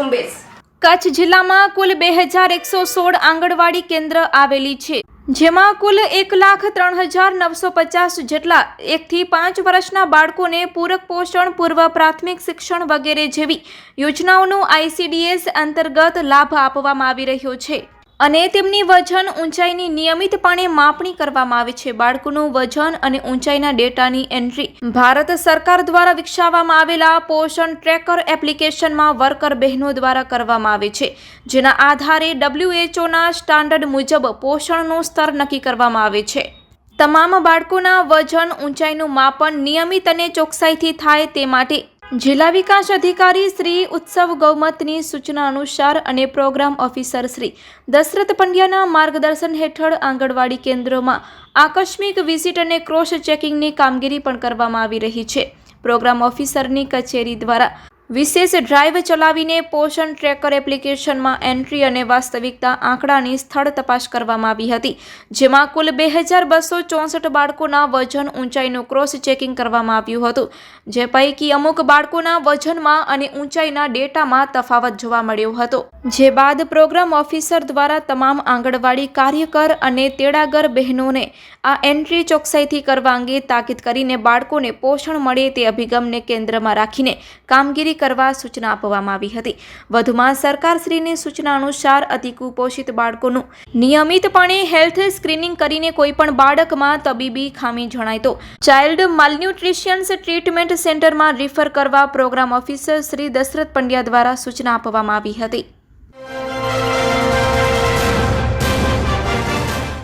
ઝુંબેશ। કચ્છ જિલ્લામાં કુલ 2116 આંગણવાડી કેન્દ્ર આવેલી છે, જેમાં કુલ 1,03,950 જેટલા 1 થી 5 વર્ષના બાળકોને પૂરક પોષણ, પૂર્વ પ્રાથમિક શિક્ષણ વગેરે જેવી યોજનાઓનો ICDS અંતર્ગત લાભ આપવામાં આવી રહ્યો છે અને તેમની વજન ઊંચાઈની નિયમિતપણે માપણી કરવામાં આવે છે। બાળકોનું વજન અને ઊંચાઈના ડેટાની એન્ટ્રી ભારત સરકાર દ્વારા વિકસાવવામાં આવેલા પોષણ ટ્રેકર એપ્લિકેશનમાં વર્કર બહેનો દ્વારા કરવામાં આવે છે, જેના આધારે WHOના સ્ટાન્ડર્ડ મુજબ પોષણનું સ્તર નક્કી કરવામાં આવે છે। તમામ બાળકોના વજન ઊંચાઈનું માપન નિયમિત અને ચોકસાઈથી થાય તે માટે જિલ્લા વિકાસ અધિકારી શ્રી ઉત્સવ ગૌમતની સૂચના અનુસાર અને પ્રોગ્રામ ઓફિસર શ્રી દશરથ પંડ્યાના માર્ગદર્શન હેઠળ આંગણવાડી કેન્દ્રોમાં આકસ્મિક વિઝિટ અને ક્રોસ ચેકિંગની કામગીરી પણ કરવામાં આવી રહી છે। પ્રોગ્રામ ઓફિસરની કચેરી દ્વારા વિશેષ ડ્રાઈવ ચલાવીને પોષણ ટ્રેકર એપ્લિકેશનમાં એન્ટ્રી અને વાસ્તવિકતા આંકડાની સ્થળ તપાસ કરવામાં આવી હતી, જેમાં કુલ 2264 બાળકોના વજન ઊંચાઈનું ક્રોસ ચેકિંગ કરવામાં આવ્યું હતું, જે પૈકી અમુક બાળકોના વજનમાં અને ઊંચાઈના ડેટામાં તફાવત જોવા મળ્યો હતો। જે બાદ પ્રોગ્રામ ઓફિસર દ્વારા તમામ આંગણવાડી કાર્યકર અને તેડાગર બહેનોને આ એન્ટ્રી ચોકસાઈથી કરવા અંગે તાકીદ કરીને બાળકોને પોષણ મળે તે અભિગમને કેન્દ્રમાં રાખીને કામગીરી કરવા સૂચના આપવામાં આવી હતી। વધુમાં સરકારશ્રીની સૂચના અનુસાર અતિકુપોષિત બાળકોનું નિયમિતપણે હેલ્થ સ્ક્રીનિંગ કરીને કોઈપણ બાળકમાં તબીબી ખામી જણાય તો ચાઇલ્ડ માલન્યુટ્રિશન્સ ટ્રીટમેન્ટ સેન્ટરમાં રિફર કરવા પ્રોગ્રામ ઓફિસર શ્રી દશરથ પંડ્યા દ્વારા સૂચના આપવામાં આવી હતી।